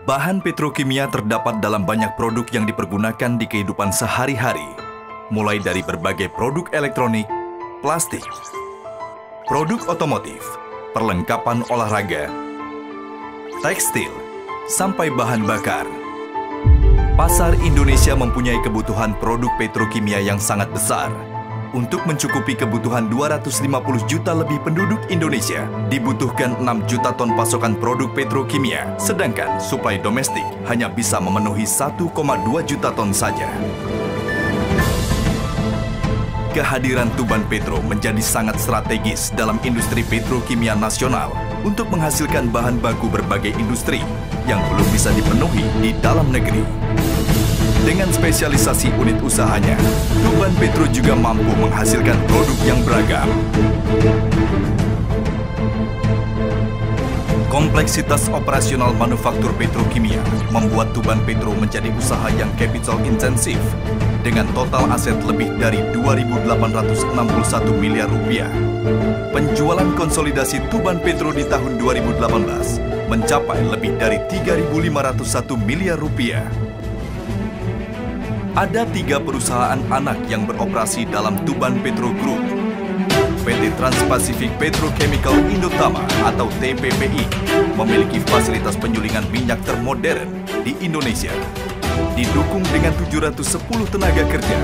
Bahan petrokimia terdapat dalam banyak produk yang dipergunakan di kehidupan sehari-hari, mulai dari berbagai produk elektronik, plastik, produk otomotif, perlengkapan olahraga, tekstil, sampai bahan bakar. Pasar Indonesia mempunyai kebutuhan produk petrokimia yang sangat besar. Untuk mencukupi kebutuhan 250 juta lebih penduduk Indonesia, dibutuhkan 6 juta ton pasokan produk petrokimia, sedangkan suplai domestik hanya bisa memenuhi 1,2 juta ton saja. Kehadiran Tuban Petro menjadi sangat strategis dalam industri petrokimia nasional untuk menghasilkan bahan baku berbagai industri yang belum bisa dipenuhi di dalam negeri. Dengan spesialisasi unit usahanya, Tuban Petro juga mampu menghasilkan produk yang beragam. Kompleksitas operasional manufaktur petrokimia membuat Tuban Petro menjadi usaha yang capital intensif dengan total aset lebih dari 2.861 miliar rupiah. Penjualan konsolidasi Tuban Petro di tahun 2018 mencapai lebih dari 3.501 miliar rupiah. Ada 3 perusahaan anak yang beroperasi dalam Tuban Petro Group. PT Trans-Pacific Petrochemical Indotama atau TPPI memiliki fasilitas penyulingan minyak termodern di Indonesia. Didukung dengan 710 tenaga kerja,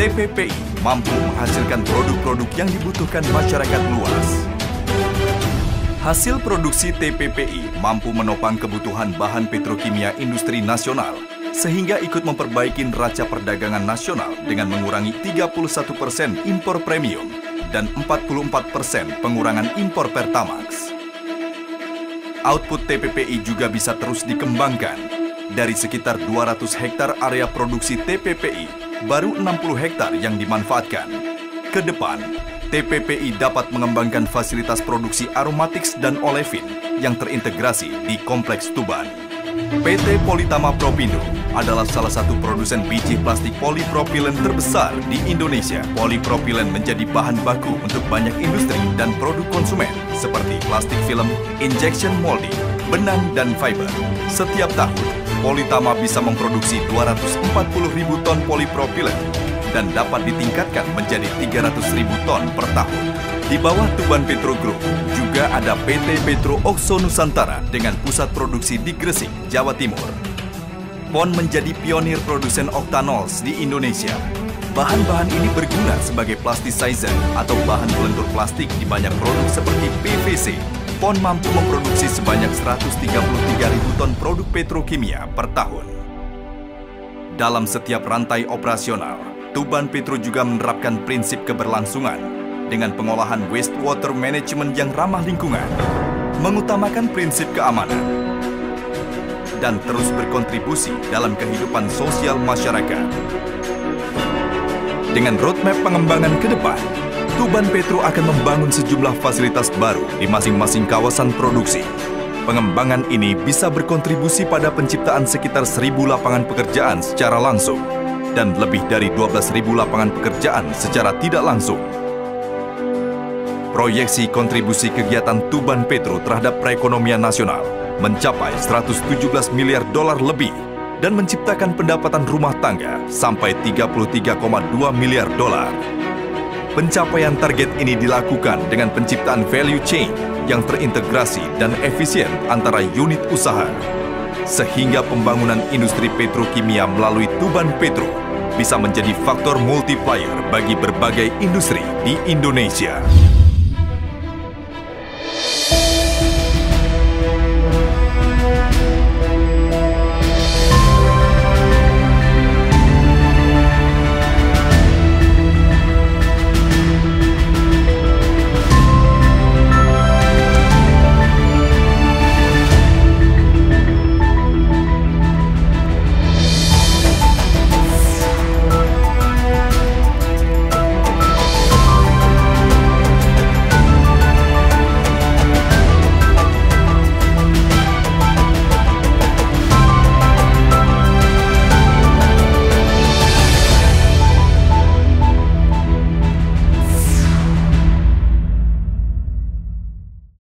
TPPI mampu menghasilkan produk-produk yang dibutuhkan masyarakat luas. Hasil produksi TPPI mampu menopang kebutuhan bahan petrokimia industri nasional, sehingga ikut memperbaiki neraca perdagangan nasional dengan mengurangi 31% impor premium dan 44% pengurangan impor Pertamax. Output TPPI juga bisa terus dikembangkan. Dari sekitar 200 hektar area produksi TPPI, baru 60 hektar yang dimanfaatkan. Ke depan, TPPI dapat mengembangkan fasilitas produksi aromatics dan olefin yang terintegrasi di Kompleks Tuban. PT Politama Propindo adalah salah satu produsen biji plastik polipropilen terbesar di Indonesia. Polipropilen menjadi bahan baku untuk banyak industri dan produk konsumen seperti plastik film, injection molding, benang, dan fiber. Setiap tahun, Politama bisa memproduksi 240.000 ton polipropilen dan dapat ditingkatkan menjadi 300.000 ton per tahun. Di bawah Tuban Petro Group juga ada PT Petro Oxo Nusantara dengan pusat produksi di Gresik, Jawa Timur. PON menjadi pionir produsen Octanols di Indonesia. Bahan-bahan ini berguna sebagai plasticizer atau bahan pelentur plastik di banyak produk seperti PVC. PON mampu memproduksi sebanyak 133.000 ton produk petrokimia per tahun. Dalam setiap rantai operasional, Tuban Petro juga menerapkan prinsip keberlangsungan dengan pengolahan wastewater management yang ramah lingkungan, mengutamakan prinsip keamanan, dan terus berkontribusi dalam kehidupan sosial masyarakat. Dengan roadmap pengembangan ke depan, Tuban Petro akan membangun sejumlah fasilitas baru di masing-masing kawasan produksi. Pengembangan ini bisa berkontribusi pada penciptaan sekitar 1.000 lapangan pekerjaan secara langsung dan lebih dari 12.000 lapangan pekerjaan secara tidak langsung. Proyeksi kontribusi kegiatan Tuban Petro terhadap perekonomian nasional mencapai 117 miliar dolar lebih dan menciptakan pendapatan rumah tangga sampai 33,2 miliar dolar. Pencapaian target ini dilakukan dengan penciptaan value chain yang terintegrasi dan efisien antara unit usaha, sehingga pembangunan industri petrokimia melalui Tuban Petro bisa menjadi faktor multiplier bagi berbagai industri di Indonesia.